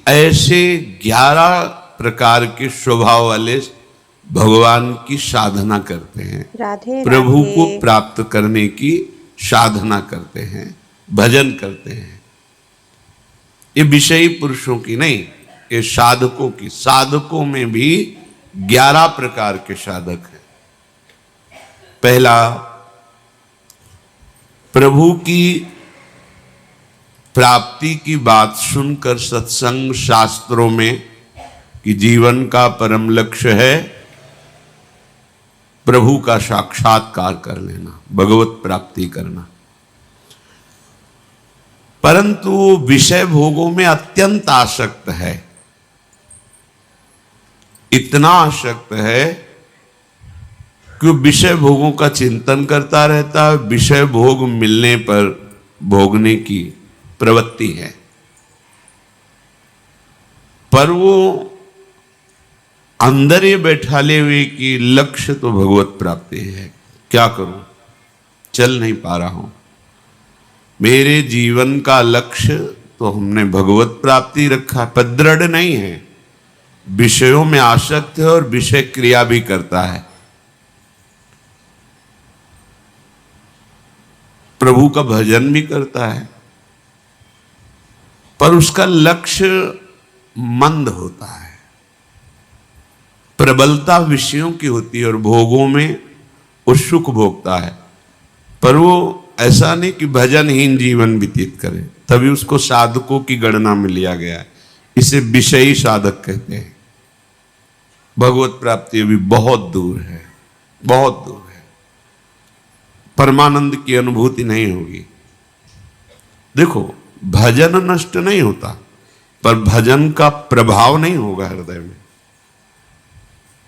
ऐसे 11 प्रकार के स्वभाव वाले भगवान की साधना करते हैं, राधे प्रभु राधे। को प्राप्त करने की साधना करते हैं, भजन करते हैं। ये विषयी पुरुषों की नहीं, ये साधकों की। साधकों में भी 11 प्रकार के साधक हैं। पहला, प्रभु की प्राप्ति की बात सुनकर सत्संग शास्त्रों में कि जीवन का परम लक्ष्य है प्रभु का साक्षात्कार कर लेना, भगवत प्राप्ति करना, परंतु विषय भोगों में अत्यंत आसक्त है। इतना आसक्त है कि विषय भोगों का चिंतन करता रहता है, विषय भोग मिलने पर भोगने की प्रवृत्ति है, पर वो अंदर ये बैठा ले हुए कि लक्ष्य तो भगवत प्राप्ति है, क्या करूं, चल नहीं पा रहा हूं। मेरे जीवन का लक्ष्य तो हमने भगवत प्राप्ति रखा, पर दृढ़ नहीं है, विषयों में आसक्त है और विषय क्रिया भी करता है। प्रभु का भजन भी करता है, पर उसका लक्ष्य मंद होता है, प्रबलता विषयों की होती है और भोगों में वो सुख भोगता है। पर वो ऐसा नहीं कि भजनहीन जीवन व्यतीत करे, तभी उसको साधकों की गणना में लिया गया है। इसे विषयी साधक कहते हैं। भगवत प्राप्ति भी बहुत दूर है, बहुत दूर है। परमानंद की अनुभूति नहीं होगी। देखो, भजन नष्ट नहीं होता, पर भजन का प्रभाव नहीं होगा हृदय में।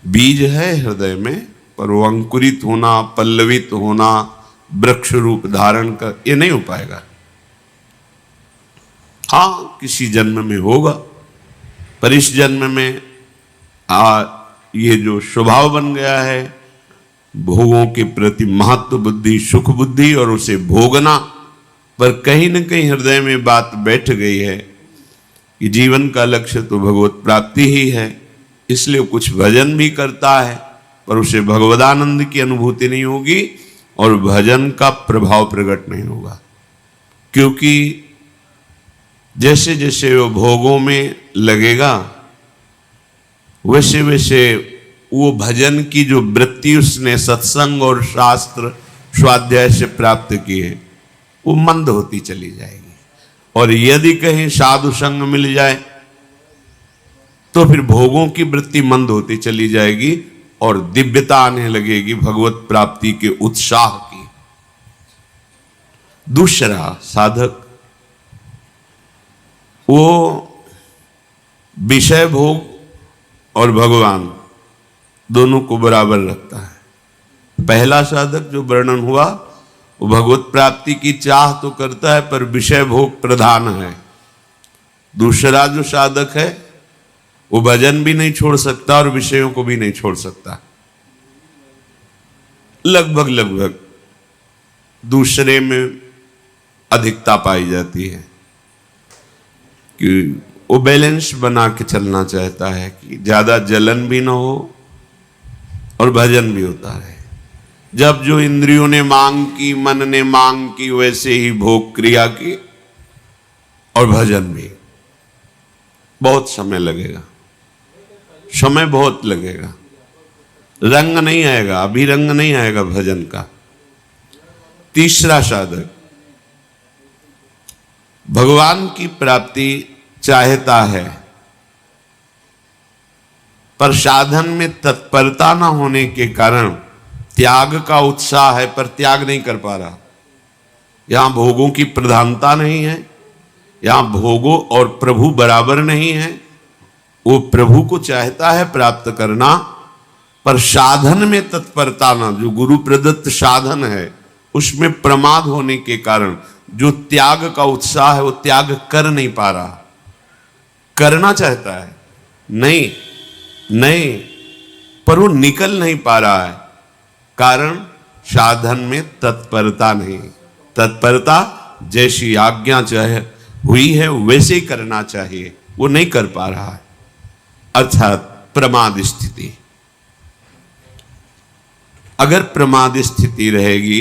बीज है हृदय में, पर वो अंकुरित होना, पल्लवित होना, वृक्ष रूप धारण कर, ये नहीं हो पाएगा। हाँ, किसी जन्म में होगा, पर इस जन्म में ये जो स्वभाव बन गया है, भोगों के प्रति महत्व बुद्धि, सुख बुद्धि और उसे भोगना, पर कहीं न कहीं हृदय में बात बैठ गई है कि जीवन का लक्ष्य तो भगवत प्राप्ति ही है। इसलिए कुछ भजन भी करता है, पर उसे भगवदानंद की अनुभूति नहीं होगी और भजन का प्रभाव प्रकट नहीं होगा। क्योंकि जैसे जैसे वो भोगों में लगेगा, वैसे वैसे वो भजन की जो वृत्ति उसने सत्संग और शास्त्र स्वाध्याय से प्राप्त की है, वो मंद होती चली जाएगी। और यदि कहीं साधु संग मिल जाए तो फिर भोगों की वृत्ति मंद होती चली जाएगी और दिव्यता आने लगेगी भगवत प्राप्ति के उत्साह की। दूसरा साधक, वो विषय भोग और भगवान दोनों को बराबर रखता है। पहला साधक जो वर्णन हुआ, वो भगवत प्राप्ति की चाह तो करता है, पर विषय भोग प्रधान है। दूसरा जो साधक है, वो भजन भी नहीं छोड़ सकता और विषयों को भी नहीं छोड़ सकता। लगभग लगभग दूसरे में अधिकता पाई जाती है कि वो बैलेंस बना के चलना चाहता है कि ज्यादा जलन भी ना हो और भजन भी होता है। जब जो इंद्रियों ने मांग की, मन ने मांग की, वैसे ही भोग क्रिया की और भजन भी। बहुत समय लगेगा, समय बहुत लगेगा, रंग नहीं आएगा, अभी रंग नहीं आएगा भजन का। तीसरा साधक भगवान की प्राप्ति चाहता है, पर साधन में तत्परता न होने के कारण त्याग का उत्साह है, पर त्याग नहीं कर पा रहा। यहां भोगों की प्रधानता नहीं है, यहां भोगों और प्रभु बराबर नहीं है। वो प्रभु को चाहता है प्राप्त करना, पर साधन में तत्परता ना, जो गुरु प्रदत्त साधन है उसमें प्रमाद होने के कारण जो त्याग का उत्साह है वो त्याग कर नहीं पा रहा। करना चाहता है, नहीं नहीं, पर वो निकल नहीं पा रहा है। कारण साधन में तत्परता नहीं। तत्परता जैसी आज्ञा चाहे हुई है वैसे ही करना चाहिए, वो नहीं कर पा रहा है, अर्थात प्रमाद स्थिति। अगर प्रमाद स्थिति रहेगी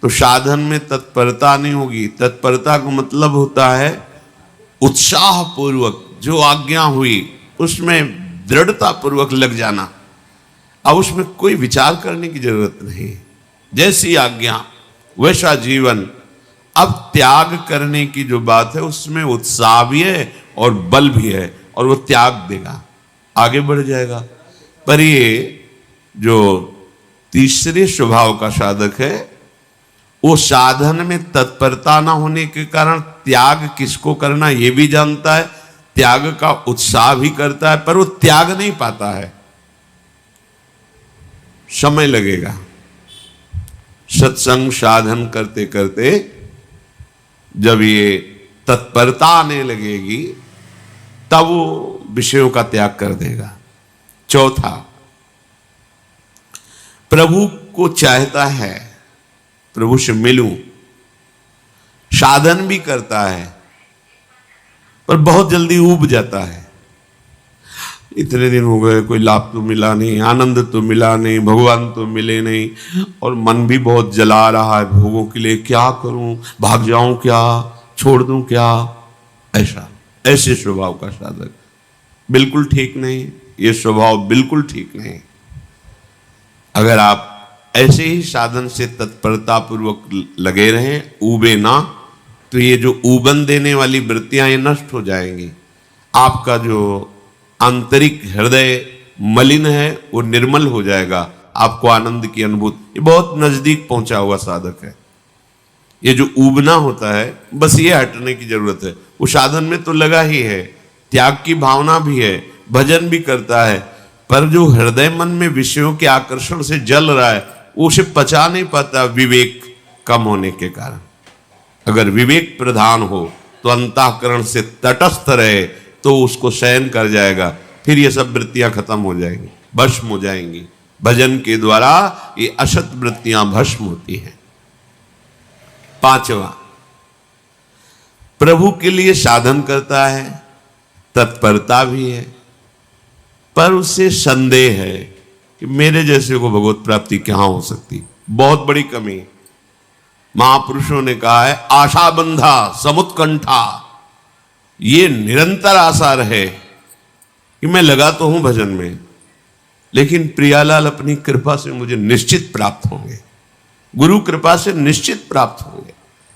तो साधन में तत्परता नहीं होगी। तत्परता का मतलब होता है उत्साह पूर्वक जो आज्ञा हुई उसमें दृढ़ता पूर्वक लग जाना। अब उसमें कोई विचार करने की जरूरत नहीं, जैसी आज्ञा वैसा जीवन। अब त्याग करने की जो बात है उसमें उत्साह भी है और बल भी है, और वो त्याग देगा, आगे बढ़ जाएगा। पर ये जो तीसरे स्वभाव का साधक है वो साधन में तत्परता ना होने के कारण त्याग किसको करना ये भी जानता है, त्याग का उत्साह भी करता है, पर वो त्याग नहीं पाता है। समय लगेगा। सत्संग साधन करते करते जब ये तत्परता आने लगेगी तब वो विषयों का त्याग कर देगा। चौथा, प्रभु को चाहता है, प्रभु से मिलूं, साधन भी करता है पर बहुत जल्दी ऊब जाता है। इतने दिन हो गए, कोई लाभ तो मिला नहीं, आनंद तो मिला नहीं, भगवान तो मिले नहीं, और मन भी बहुत जला रहा है भोगों के लिए। क्या करूं, भाग जाऊं क्या, छोड़ दूं क्या? ऐसे स्वभाव का साधक बिल्कुल ठीक नहीं। ये स्वभाव बिल्कुल ठीक नहीं। अगर आप ऐसे ही साधन से तत्परता पूर्वक लगे रहें, ऊबे ना, तो ये जो ऊबन देने वाली वृत्तियां ये नष्ट हो जाएंगी। आपका जो आंतरिक हृदय मलिन है वो निर्मल हो जाएगा, आपको आनंद की अनुभूति। ये बहुत नजदीक पहुंचा हुआ साधक है। ये जो ऊबना होता है बस ये हटने की जरूरत है। वो साधन में तो लगा ही है, त्याग की भावना भी है, भजन भी करता है, पर जो हृदय मन में विषयों के आकर्षण से जल रहा है वो उसे पचा नहीं पाता, विवेक कम होने के कारण। अगर विवेक प्रधान हो तो अंतःकरण से तटस्थ रहे तो उसको सहन कर जाएगा, फिर ये सब वृत्तियां खत्म हो जाएंगी, भस्म हो जाएंगी। भजन के द्वारा ये असत वृत्तियां भस्म होती हैं। पांचवा, प्रभु के लिए साधन करता है, तत्परता भी है, पर उसे संदेह है कि मेरे जैसे को भगवत प्राप्ति कहां हो सकती। बहुत बड़ी कमी। महापुरुषों ने कहा है, आशा बंधा समुत्कंठा, ये निरंतर आशा रहे कि मैं लगा तो हूं भजन में, लेकिन प्रियालाल अपनी कृपा से मुझे निश्चित प्राप्त होंगे, गुरु कृपा से निश्चित प्राप्त होंगे,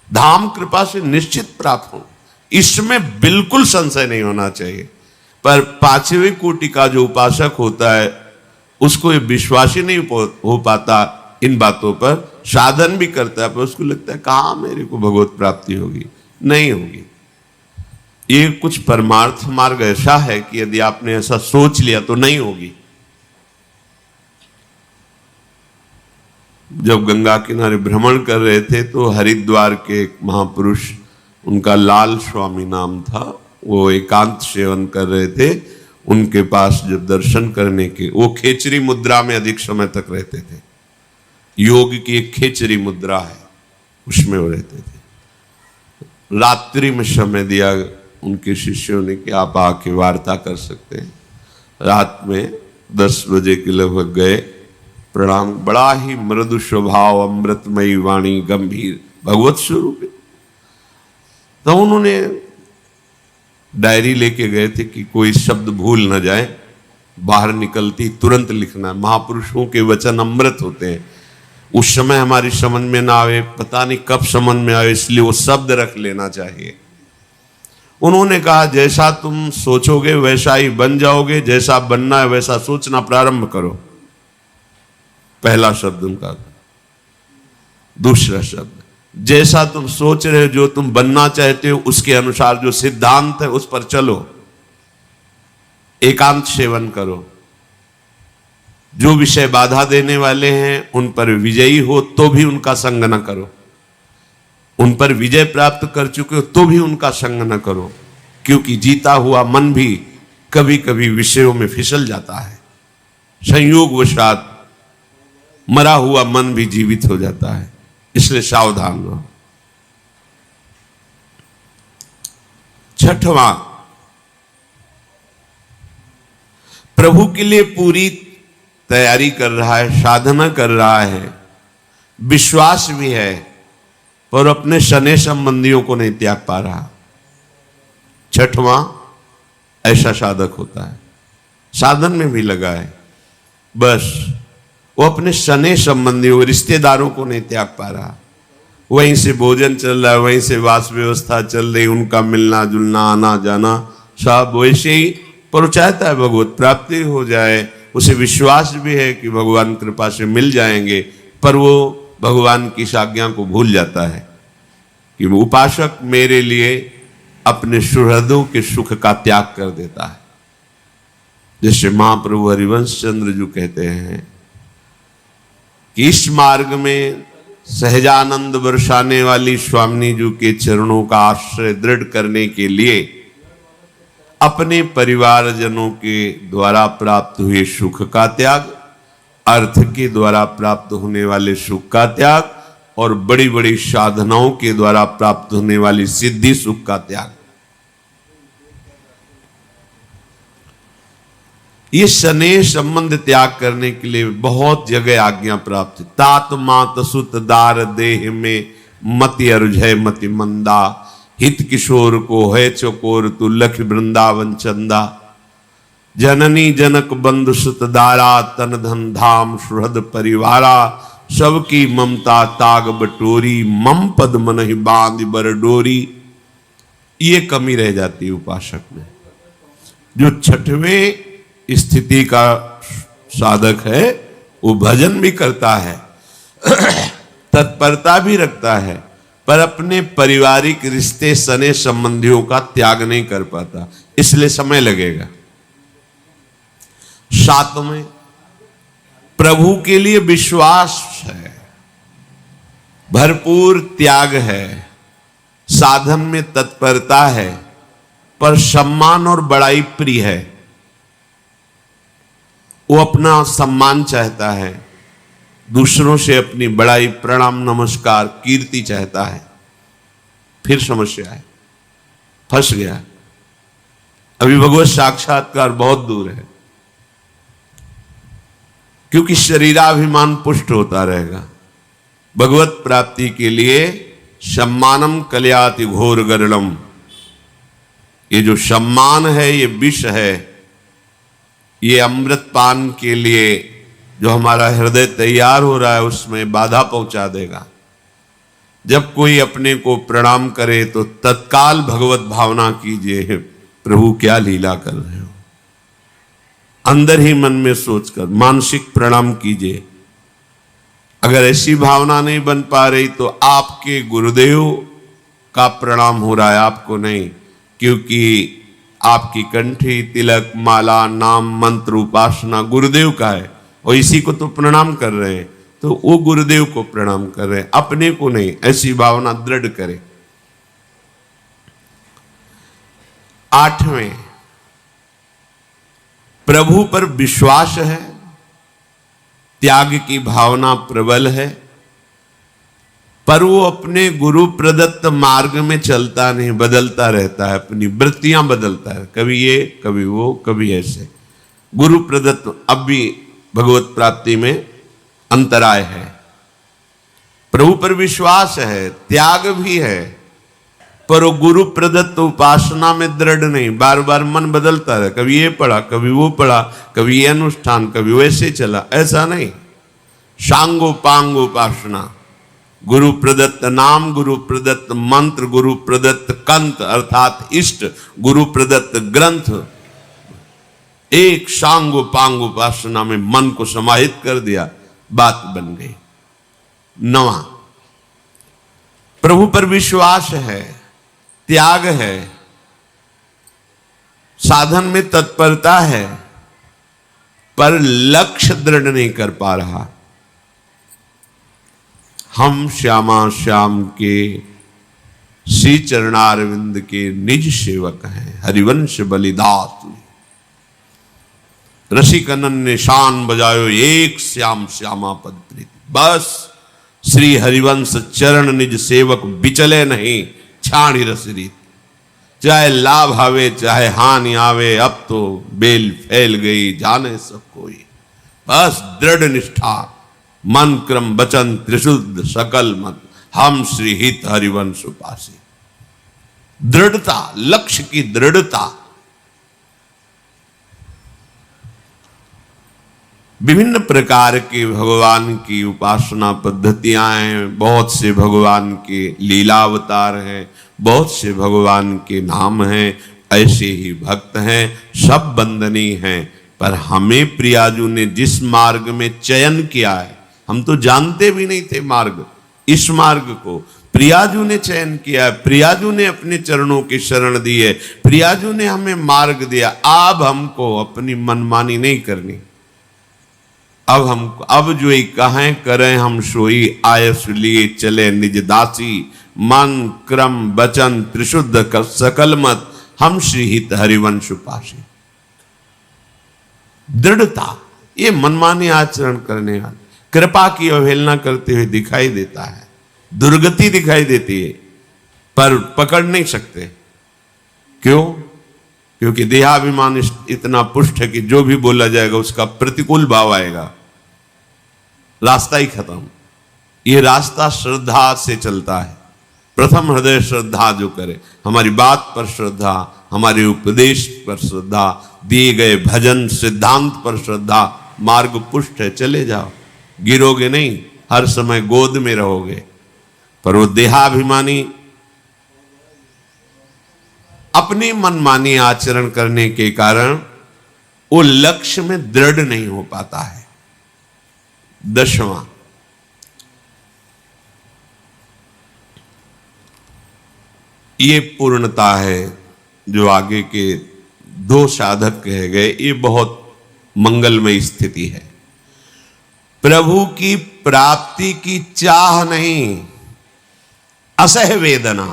धाम कृपा से निश्चित प्राप्त होंगे। इसमें बिल्कुल संशय नहीं होना चाहिए। पर पांचवें कोटि का जो उपासक होता है उसको ये विश्वास ही नहीं हो पाता इन बातों पर। साधन भी करता है पर उसको लगता है कहां मेरे को भगवत प्राप्ति होगी, नहीं होगी। ये कुछ परमार्थ मार्ग ऐसा है कि यदि आपने ऐसा सोच लिया तो नहीं होगी। जब गंगा किनारे भ्रमण कर रहे थे तो हरिद्वार के एक महापुरुष, उनका लाल स्वामी नाम था, वो एकांत सेवन कर रहे थे। उनके पास जब दर्शन करने के, वो खेचरी मुद्रा में अधिक समय तक रहते थे। योग की एक खेचरी मुद्रा है, उसमें वो रहते थे। रात्रि में समय दिया उनके शिष्यों ने कि आप आके वार्ता कर सकते हैं। रात में 10 बजे के लगभग गए, प्रणाम। बड़ा ही मृदु स्वभाव, अमृतमयी वाणी, गंभीर भगवत स्वरूप। तो उन्होंने डायरी लेके गए थे कि कोई शब्द भूल न जाए, बाहर निकलती तुरंत लिखना। महापुरुषों के वचन अमृत होते हैं, उस समय हमारी समझ में ना आवे, पता नहीं कब समझ में आवे, इसलिए वो शब्द रख लेना चाहिए। उन्होंने कहा, जैसा तुम सोचोगे वैसा ही बन जाओगे, जैसा बनना है वैसा सोचना प्रारंभ करो। पहला शब्द उनका। दूसरा शब्द, जैसा तुम सोच रहे हो, जो तुम बनना चाहते हो उसके अनुसार जो सिद्धांत है उस पर चलो, एकांत सेवन करो। जो विषय बाधा देने वाले हैं उन पर विजयी हो तो भी उनका संग न करो, उन पर विजय प्राप्त कर चुके हो तो भी उनका संग न करो, क्योंकि जीता हुआ मन भी कभी कभी विषयों में फिसल जाता है। संयोगवशात मरा हुआ मन भी जीवित हो जाता है, इसलिए सावधान रहो। 6वां, प्रभु के लिए पूरी तैयारी कर रहा है, साधना कर रहा है, विश्वास भी है, पर अपने शनि संबंधियों को नहीं त्याग पा रहा। छठवां ऐसा साधक होता है, साधन में भी लगा है, बस वो अपने शनि संबंधियों रिश्तेदारों को नहीं त्याग पा रहा। वहीं से भोजन चल रहा है, वहीं से वास व्यवस्था चल रही, उनका मिलना जुलना आना जाना सब वैसे ही, पर चाहता है भगवत प्राप्ति हो जाए, उसे विश्वास भी है कि भगवान कृपा से मिल जाएंगे, पर वो भगवान की इस आज्ञा को भूल जाता है कि उपासक मेरे लिए अपने सुहृदों के सुख का त्याग कर देता है। जैसे महाप्रभु हरिवंश चंद्र जी कहते हैं कि इस मार्ग में सहजानंद बरसाने वाली स्वामी जी के चरणों का आश्रय दृढ़ करने के लिए अपने परिवारजनों के द्वारा प्राप्त हुए सुख का त्याग, अर्थ के द्वारा प्राप्त होने वाले सुख का त्याग और बड़ी बड़ी साधनाओं के द्वारा प्राप्त होने वाली सिद्धि सुख का त्याग, ये स्नेह संबंध त्याग करने के लिए बहुत जगह आज्ञा प्राप्त है। तात मात सुत दार देह में मति अर्जय मति मंदा, हित किशोर को है चकोर तू लख वृंदावन चंदा, जननी जनक बंधु सुत दारा तन धन धाम सुहृद परिवारा, सबकी ममता ताग बटोरी मम पद मन ही बांध बर डोरी। ये कमी रह जाती है उपासक में। जो छठवें स्थिति का साधक है वो भजन भी करता है, तत्परता भी रखता है, पर अपने पारिवारिक रिश्ते सने संबंधियों का त्याग नहीं कर पाता, इसलिए समय लगेगा। सातवें, प्रभु के लिए विश्वास है, भरपूर त्याग है, साधन में तत्परता है, पर सम्मान और बड़ाई प्रिय है। वो अपना सम्मान चाहता है, दूसरों से अपनी बड़ाई प्रणाम नमस्कार कीर्ति चाहता है। फिर समस्या है, फंस गया। अभी भगवत साक्षात्कार बहुत दूर है, क्योंकि शरीराभिमान पुष्ट होता रहेगा। भगवत प्राप्ति के लिए सम्मानम कल्याति घोर गरलम, ये जो सम्मान है ये विष है, ये अमृत पान के लिए जो हमारा हृदय तैयार हो रहा है उसमें बाधा पहुंचा देगा। जब कोई अपने को प्रणाम करे तो तत्काल भगवत भावना कीजिए, प्रभु क्या लीला कर रहे हो, अंदर ही मन में सोचकर मानसिक प्रणाम कीजिए। अगर ऐसी भावना नहीं बन पा रही तो आपके गुरुदेव का प्रणाम हो रहा है, आपको नहीं, क्योंकि आपकी कंठी तिलक माला नाम मंत्र उपासना गुरुदेव का है और इसी को तो प्रणाम कर रहे हैं, तो वो गुरुदेव को प्रणाम कर रहे हैं, अपने को नहीं। ऐसी भावना दृढ़ करें। आठवें, प्रभु पर विश्वास है, त्याग की भावना प्रबल है, पर वो अपने गुरु प्रदत्त मार्ग में चलता नहीं, बदलता रहता है, अपनी वृत्तियां बदलता है, कभी ये कभी वो कभी ऐसे। गुरु प्रदत्त, अब भी भगवत प्राप्ति में अंतराय है। प्रभु पर विश्वास है, त्याग भी है, पर वो गुरु प्रदत्त उपासना में दृढ़ नहीं, बार बार मन बदलता रहे, कभी ये पढ़ा कभी वो पढ़ा, कभी ये अनुष्ठान कभी वैसे चला, ऐसा नहीं। सांगो पांग उपासना, गुरु प्रदत्त नाम, गुरु प्रदत्त मंत्र, गुरु प्रदत्त कंत अर्थात इष्ट, गुरु प्रदत्त ग्रंथ, एक सांगो पांग उपासना में मन को समाहित कर दिया, बात बन गई। नवा, प्रभु पर विश्वास है, त्याग है, साधन में तत्परता है, पर लक्ष्य दृढ़ नहीं कर पा रहा। हम श्यामा श्याम के श्री चरणारविंद के निज सेवक हैं, हरिवंश बलिदास रसिक अनन्य शान बजायो एक श्याम श्यामा पद प्रीति। बस श्री हरिवंश चरण निज सेवक बिचले नहीं, छाणी रस रीत। चाहे लाभ आवे चाहे हानि आवे, अब तो बेल फैल गई जाने सब कोई। बस दृढ़ निष्ठा, मन क्रम वचन त्रिशुद्ध सकल मत, हम श्री हित हरिवंश उपासी। दृढ़ता, लक्ष्य की दृढ़ता। विभिन्न प्रकार के भगवान की उपासना पद्धतियां हैं, बहुत से भगवान के लीला अवतार हैं, बहुत से भगवान के नाम हैं, ऐसे ही भक्त हैं, सब वंदनीय हैं। पर हमें प्रियाजू ने जिस मार्ग में चयन किया है, हम तो जानते भी नहीं थे मार्ग, इस मार्ग को प्रियाजू ने चयन किया है, प्रियाजू ने अपने चरणों की शरण दी है, प्रियाजू ने हमें मार्ग दिया। अब हमको अपनी मनमानी नहीं करनी। अब जो कहें करें हम सोई, आयस लिए चले निज दासी, मन क्रम वचन त्रिशुद्ध सकल मत, हम श्री हित हरिवंश उपासी। दृढ़ता, ये मनमानी आचरण करने वाले कृपा की अवहेलना करते हुए दिखाई देता है, दुर्गति दिखाई देती है, पर पकड़ नहीं सकते। क्यों? क्योंकि देहाभिमान इतना पुष्ट है कि जो भी बोला जाएगा उसका प्रतिकूल भाव आएगा, रास्ता ही खत्म। ये रास्ता श्रद्धा से चलता है। प्रथम हृदय श्रद्धा जो करे, हमारी बात पर श्रद्धा, हमारे उपदेश पर श्रद्धा, दिए गए भजन सिद्धांत पर श्रद्धा, मार्ग पुष्ट है, चले जाओ, गिरोगे नहीं, हर समय गोद में रहोगे। पर वो देहाभिमानी अपनी मनमानी आचरण करने के कारण वो लक्ष्य में दृढ़ नहीं हो पाता है। 10वां, ये पूर्णता है जो आगे के 2 साधक कहे गए, ये बहुत मंगलमय स्थिति है। प्रभु की प्राप्ति की चाह नहीं, असह वेदना,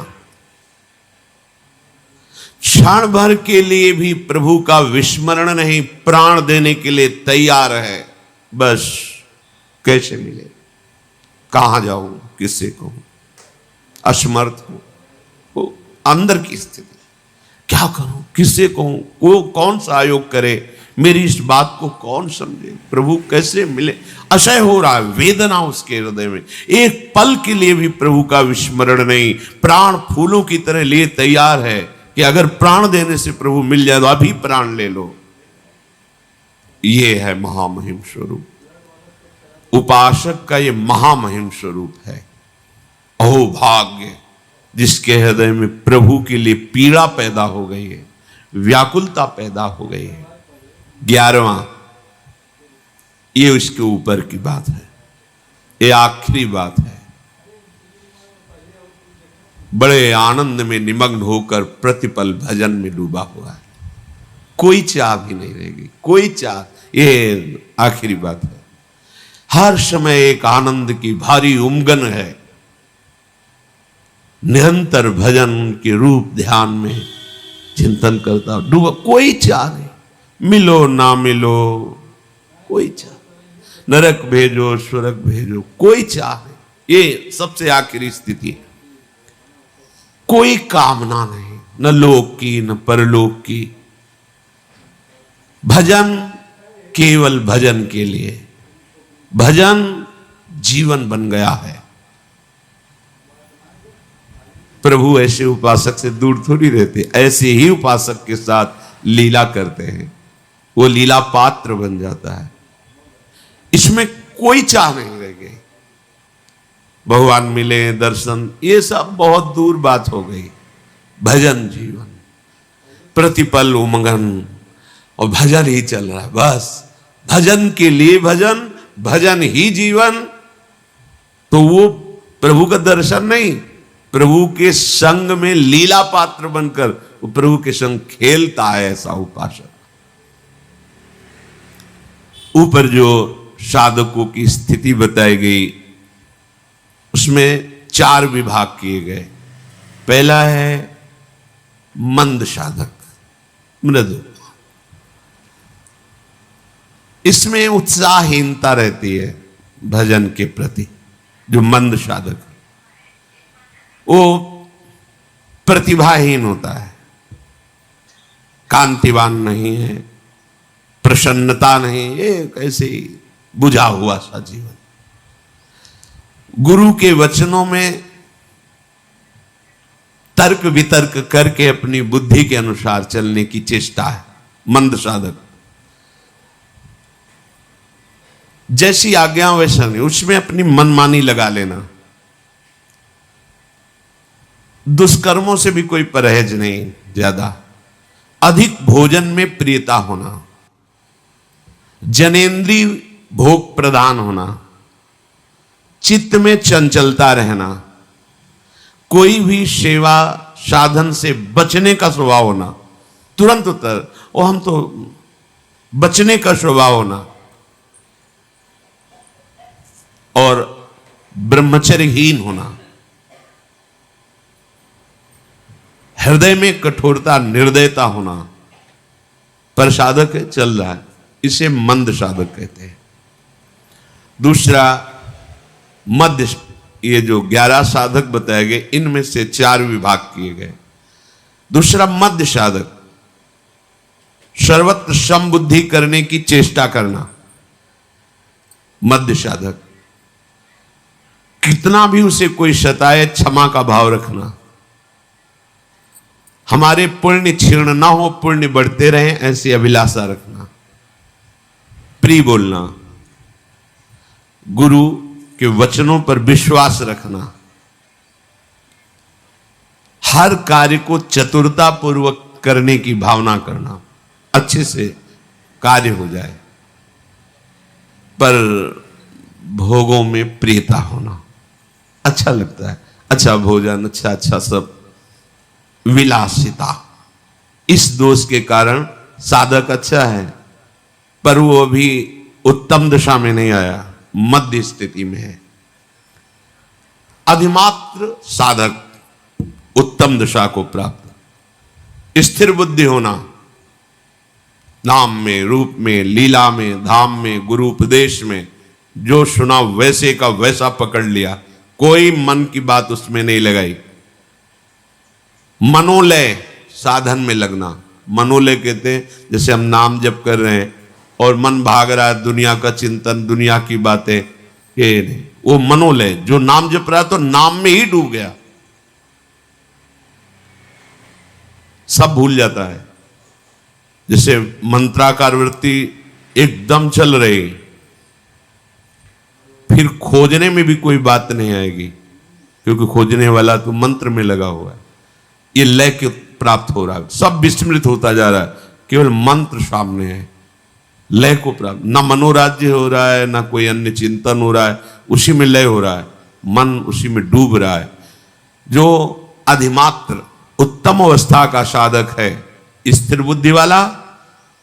क्षण भर के लिए भी प्रभु का विस्मरण नहीं, प्राण देने के लिए तैयार है। बस कैसे मिले, कहां जाऊं, किससे कहूं, असमर्थ हूं, वो अंदर की स्थिति, क्या करूं, किससे कहूं, वो कौन सा सहयोग करे, मेरी इस बात को कौन समझे, प्रभु कैसे मिले, असह्य हो रहा है, वेदना उसके हृदय में। एक पल के लिए भी प्रभु का विस्मरण नहीं, प्राण फूलों की तरह लिए तैयार है कि अगर प्राण देने से प्रभु मिल जाए तो अभी प्राण ले लो। ये है महामहिम स्वरूप, उपासक का ये महामहिम स्वरूप है। अहो भाग्य जिसके हृदय में प्रभु के लिए पीड़ा पैदा हो गई है, व्याकुलता पैदा हो गई है। 11वां, ये उसके ऊपर की बात है, ये आखिरी बात है। बड़े आनंद में निमग्न होकर प्रतिपल भजन में डूबा हुआ है, कोई चाह भी नहीं रहेगी, कोई चाह, ये आखिरी बात है। हर समय एक आनंद की भारी उमगन है, निरंतर भजन के रूप ध्यान में चिंतन करता डूबा, कोई चाह नहीं, मिलो ना मिलो कोई चाह, नरक भेजो स्वर्ग भेजो कोई चाह नहीं, ये सबसे आखिरी स्थिति है। कोई कामना नहीं, न लोक की न परलोक की, भजन केवल भजन के लिए, भजन जीवन बन गया है। प्रभु ऐसे उपासक से दूर थोड़ी रहते, ऐसे ही उपासक के साथ लीला करते हैं, वो लीला पात्र बन जाता है। इसमें कोई चाह नहीं रह गई, भगवान मिले दर्शन, ये सब बहुत दूर बात हो गई। भजन जीवन, प्रतिपल उमंगन और भजन ही चल रहा है, बस भजन के लिए भजन, भजन ही जीवन। तो वो प्रभु का दर्शन नहीं, प्रभु के संग में लीला पात्र बनकर वो प्रभु के संग खेलता है, ऐसा उपासक। ऊपर जो साधकों की स्थिति बताई गई उसमें 4 विभाग किए गए। पहला है मंद साधक, मृदु, इसमें उत्साहहीनता रहती है भजन के प्रति। जो मंद साधक वो प्रतिभाहीन होता है, कांतिवान नहीं है, प्रसन्नता नहीं, ये कैसे बुझा हुआ सा जीवन। गुरु के वचनों में तर्क वितर्क करके अपनी बुद्धि के अनुसार चलने की चेष्टा है मंद साधक। जैसी आज्ञा वैसा नहीं, उसमें अपनी मनमानी लगा लेना। दुष्कर्मों से भी कोई परहेज नहीं ज्यादा। अधिक भोजन में प्रियता होना, जनेंद्रीय भोग प्रदान होना, चित्त में चंचलता रहना, कोई भी सेवा साधन से बचने का स्वभाव होना, तुरंत उत्तर वो हम तो बचने का स्वभाव होना, और ब्रह्मचर्यहीन होना, हृदय में कठोरता निर्दयता होना। पर साधक है, चल रहा है, इसे मंद साधक कहते हैं। दूसरा मध्य, ये जो 11 साधक बताए गए इनमें से 4 विभाग किए गए। दूसरा मध्य साधक, सर्वत्र समबुद्धि करने की चेष्टा करना। मध्य साधक, कितना भी उसे कोई सताए क्षमा का भाव रखना। हमारे पुण्य क्षीण ना हो, पुण्य बढ़ते रहें, ऐसी अभिलाषा रखना। प्रिय बोलना, गुरु के वचनों पर विश्वास रखना, हर कार्य को चतुरता पूर्वक करने की भावना करना, अच्छे से कार्य हो जाए, पर भोगों में प्रियता होना। अच्छा लगता है, अच्छा भोजन, अच्छा सब, विलासिता। इस दोष के कारण साधक अच्छा है, पर वो अभी उत्तम दशा में नहीं आया, मध्य स्थिति में है। अधिमात्र साधक उत्तम दशा को प्राप्त, स्थिर बुद्धि होना, नाम में, रूप में, लीला में, धाम में, गुरु उपदेश में, जो सुना वैसे का वैसा पकड़ लिया, कोई मन की बात उसमें नहीं लगाई। मनोलय साधन में लगना। मनोलय कहते हैं जैसे हम नाम जप कर रहे हैं और मन भाग रहा है, दुनिया का चिंतन, दुनिया की बातें, ये नहीं, वो मनोलय। जो नाम जप रहा है तो नाम में ही डूब गया, सब भूल जाता है। जैसे मंत्राकार वृत्ति एकदम चल रही, फिर खोजने में भी कोई बात नहीं आएगी, क्योंकि खोजने वाला तो मंत्र में लगा हुआ है। ये लय के प्राप्त हो रहा है, सब विस्मृत होता जा रहा है, केवल मंत्र सामने है। लय को प्राप्त, ना मनोराज्य हो रहा है, ना कोई अन्य चिंतन हो रहा है, उसी में लय हो रहा है, मन उसी में डूब रहा है। जो अधिमात्र उत्तम अवस्था का साधक है, स्थिर बुद्धि वाला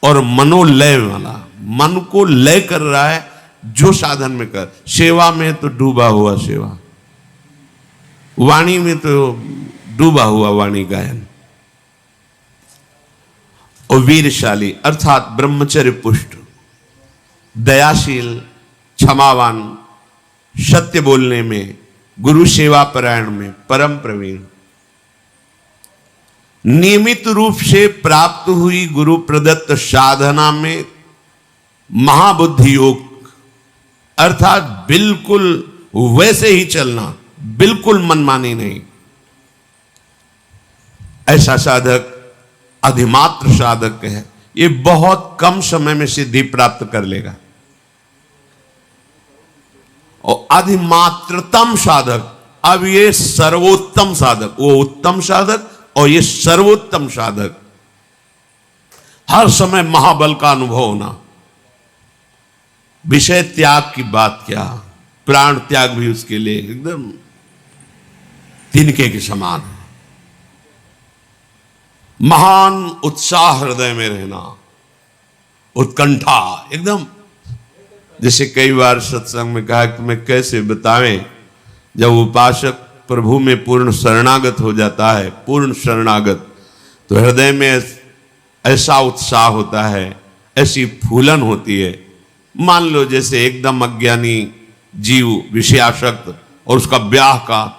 और मनोलय वाला, मन को लय कर रहा है, जो साधन में कर, सेवा में तो डूबा हुआ सेवा, वाणी में तो डूबा हुआ वाणी गायन, और वीरशाली अर्थात ब्रह्मचर्य पुष्ट, दयाशील, क्षमावान, सत्य बोलने में, गुरु सेवा परायण में परम प्रवीण, नियमित रूप से प्राप्त हुई गुरु प्रदत्त साधना में महाबुद्धि योग, अर्थात बिल्कुल वैसे ही चलना, बिल्कुल मनमानी नहीं। ऐसा साधक अधिमात्र साधक है, ये बहुत कम समय में सिद्धि प्राप्त कर लेगा। और अधिमात्रतम साधक, अब ये सर्वोत्तम साधक, वो उत्तम साधक और ये सर्वोत्तम साधक, हर समय महाबल का अनुभव होना। विषय त्याग की बात क्या, प्राण त्याग भी उसके लिए एकदम तिनके के समान है। महान उत्साह हृदय में रहना, उत्कंठा एकदम, जैसे कई बार सत्संग में कहा कि मैं कैसे बतावें, जब उपासक प्रभु में पूर्ण शरणागत हो जाता है, पूर्ण शरणागत, तो हृदय में ऐसा उत्साह होता है, ऐसी फूलन होती है। मान लो जैसे एकदम अज्ञानी जीव विषयासक्त और उसका ब्याह का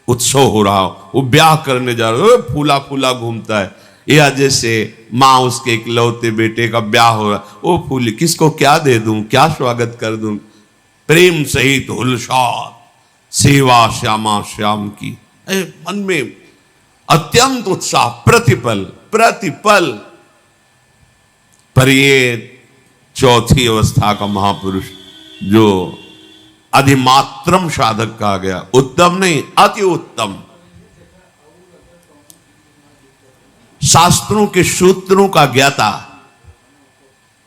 उत्सव हो रहा हो, वो ब्याह करने जा रहा है, फूला फूला घूमता है, या जैसे माँ उसके इकलौते बेटे का ब्याह हो रहा, ओ फूल किसको क्या दे दूं, क्या स्वागत कर दूं, प्रेम सहित हुलसात सेवा श्यामा श्याम की, मन में अत्यंत उत्साह प्रतिपल प्रतिपल। पर ये चौथी अवस्था का महापुरुष जो अधिमात्रम साधक कहा गया, उत्तम नहीं अति उत्तम, शास्त्रों के सूत्रों का ज्ञाता,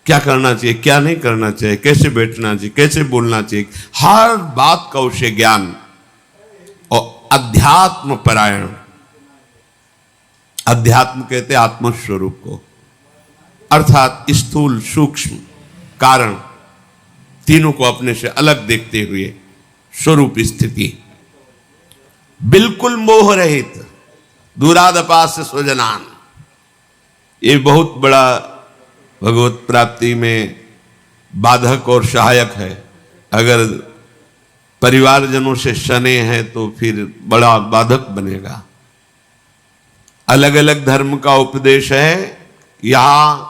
क्या करना चाहिए क्या नहीं करना चाहिए, कैसे बैठना चाहिए कैसे बोलना चाहिए, हर बात का उसे ज्ञान, और अध्यात्म परायण, अध्यात्म कहते आत्मस्वरूप को, अर्थात स्थूल सूक्ष्म कारण तीनों को अपने से अलग देखते हुए स्वरूप स्थिति, बिल्कुल मोह रहित, दूरादपास स्वजनान। ये बहुत बड़ा भगवत प्राप्ति में बाधक और सहायक है। अगर परिवारजनों से शने हैं तो फिर बड़ा बाधक बनेगा। अलग अलग धर्म का उपदेश है, यहां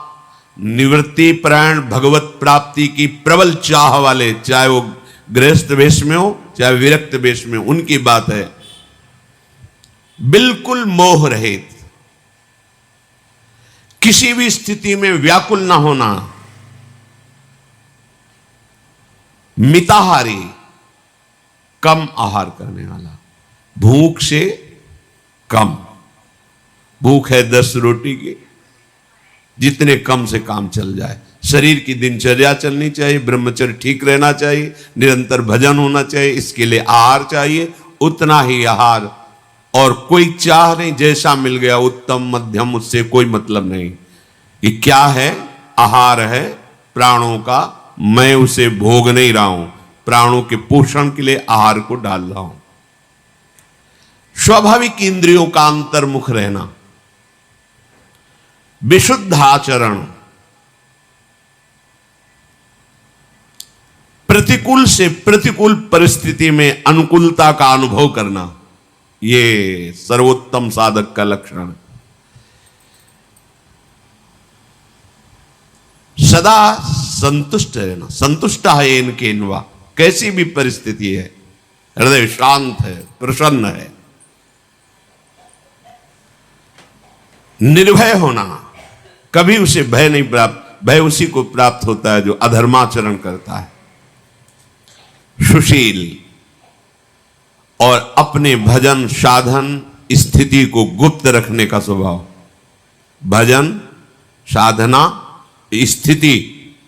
निवृत्ति परायण भगवत प्राप्ति की प्रबल चाह वाले, चाहे वो गृहस्थ वेश में हो चाहे विरक्त वेश में, उनकी बात है। बिल्कुल मोह रहित, किसी भी स्थिति में व्याकुल ना होना, मिताहारी, कम आहार करने वाला, भूख से कम, भूख है 10 रोटी की, जितने कम से काम चल जाए। शरीर की दिनचर्या चलनी चाहिए, ब्रह्मचर्य ठीक रहना चाहिए, निरंतर भजन होना चाहिए, इसके लिए आहार चाहिए, उतना ही आहार, और कोई चाह नहीं, जैसा मिल गया उत्तम मध्यम, उससे कोई मतलब नहीं। ये क्या है, आहार है प्राणों का, मैं उसे भोग नहीं रहा हूं, प्राणों के पोषण के लिए आहार को डाल रहा हूं। स्वाभाविक इंद्रियों का अंतर्मुख रहना, विशुद्ध आचरण, प्रतिकूल से प्रतिकूल परिस्थिति में अनुकूलता का अनुभव करना, ये सर्वोत्तम साधक का लक्षण। सदा संतुष्ट रहना, संतुष्ट है इनके इनवा, कैसी भी परिस्थिति है, हृदय शांत है, प्रसन्न है। निर्भय होना, कभी उसे भय नहीं प्राप्त, भय उसी को प्राप्त होता है जो अधर्माचरण करता है। सुशील, और अपने भजन साधन स्थिति को गुप्त रखने का स्वभाव, भजन साधना स्थिति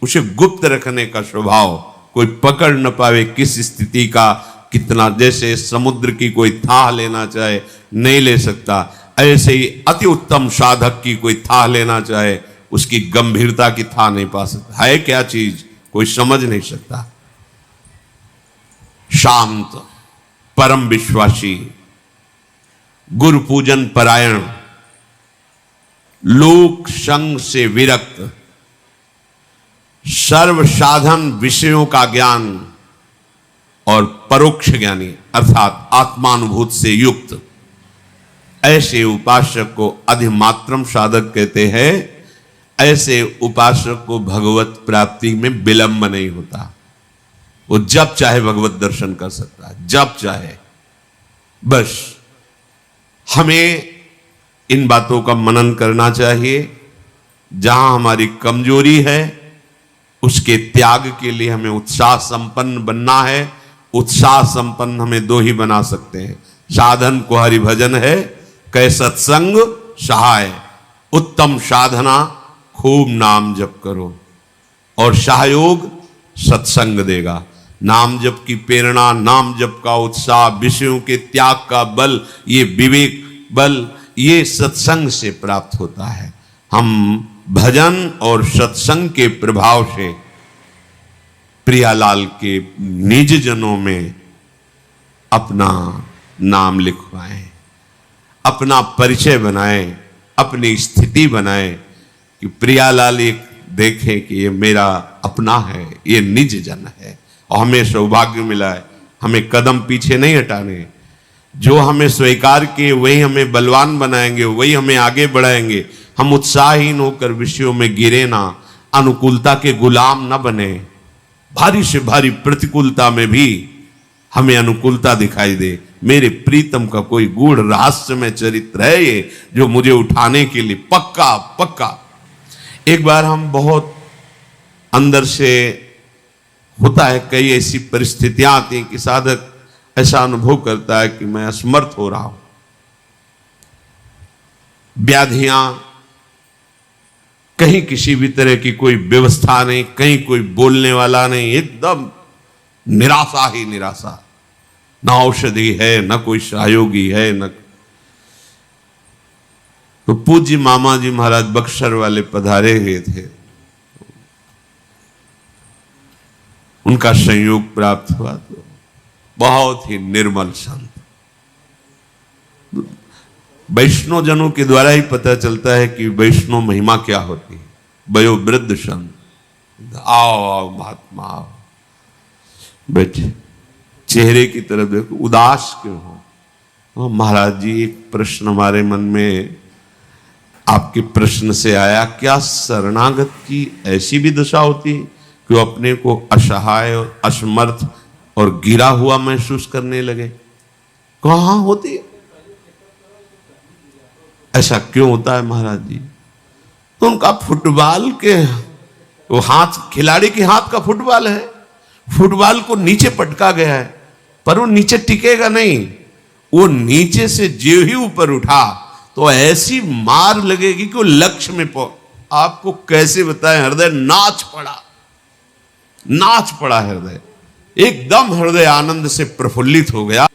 उसे गुप्त रखने का स्वभाव, कोई पकड़ न पावे किस स्थिति का कितना, जैसे समुद्र की कोई थाह लेना चाहे नहीं ले सकता, ऐसे ही अति उत्तम साधक की कोई थाह लेना चाहे उसकी गंभीरता की थाह नहीं पा सकता, है क्या चीज कोई समझ नहीं सकता। शांत, परम विश्वासी, गुरु पूजन परायण, लोक संग से विरक्त, सर्व साधन विषयों का ज्ञान और परोक्ष ज्ञानी अर्थात आत्मानुभूत से युक्त, ऐसे उपासक को अधिमात्रम साधक कहते हैं। ऐसे उपासक को भगवत प्राप्ति में विलंब नहीं होता, वो जब चाहे भगवत दर्शन कर सकता है, जब चाहे। बस हमें इन बातों का मनन करना चाहिए। जहां हमारी कमजोरी है उसके त्याग के लिए हमें उत्साह संपन्न बनना है। उत्साह संपन्न हमें दो ही बना सकते हैं, साधन को हरि भजन है, कै सत्संग सहाय। उत्तम साधना खूब नाम जप करो, और सहयोग सत्संग देगा। नाम जप की प्रेरणा, नाम जप का उत्साह, विषयों के त्याग का बल, ये विवेक बल, ये सत्संग से प्राप्त होता है। हम भजन और सत्संग के प्रभाव से प्रियालाल के निज जनों में अपना नाम लिखवाएं, अपना परिचय बनाएं, अपनी स्थिति बनाएं, कि प्रियालाल एक देखें कि ये मेरा अपना है, ये निज जन है। और हमें सौभाग्य मिला है, हमें कदम पीछे नहीं हटाने। जो हमें स्वीकार किए वही हमें बलवान बनाएंगे, वही हमें आगे बढ़ाएंगे। हम उत्साहहीन होकर विषयों में गिरे ना, अनुकूलता के गुलाम न बने। भारी से भारी प्रतिकूलता में भी हमें अनुकूलता दिखाई दे। मेरे प्रीतम का कोई गूढ़ रहस्यमय चरित्र है ये, जो मुझे उठाने के लिए पक्का पक्का। एक बार हम बहुत अंदर से होता है, कई ऐसी परिस्थितियां आती हैं कि साधक ऐसा अनुभव करता है कि मैं असमर्थ हो रहा हूं। व्याधियां, कहीं किसी भी तरह की कोई व्यवस्था नहीं, कहीं कोई बोलने वाला नहीं, एकदम निराशा ही निराशा। ना औषधि है, ना कोई सहयोगी है, न। तो पूज्य मामा जी महाराज बक्सर वाले पधारे हुए थे, उनका संयोग प्राप्त हुआ। तो बहुत ही निर्मल संत, वैष्णव जनों के द्वारा ही पता चलता है कि वैष्णव महिमा क्या होती है। वयोवृद्ध संत, आओ आओ महात्मा आओ, बैठे, चेहरे की तरफ देखो, उदास क्यों हो? महाराज जी, एक प्रश्न हमारे मन में आपके प्रश्न से आया, क्या शरणागत की ऐसी भी दशा होती है कि वो अपने को असहाय और असमर्थ और गिरा हुआ महसूस करने लगे? कहां होती है? ऐसा क्यों होता है महाराज जी? तो उनका फुटबॉल के वो हाथ, खिलाड़ी के हाथ का फुटबॉल है, फुटबॉल को नीचे पटका गया है, पर वो नीचे टिकेगा नहीं। वो नीचे से जो ही ऊपर उठा तो ऐसी मार लगेगी कि वो लक्ष्य में आपको कैसे बताएं, हृदय नाच पड़ा हृदय, एकदम हृदय आनंद से प्रफुल्लित हो गया।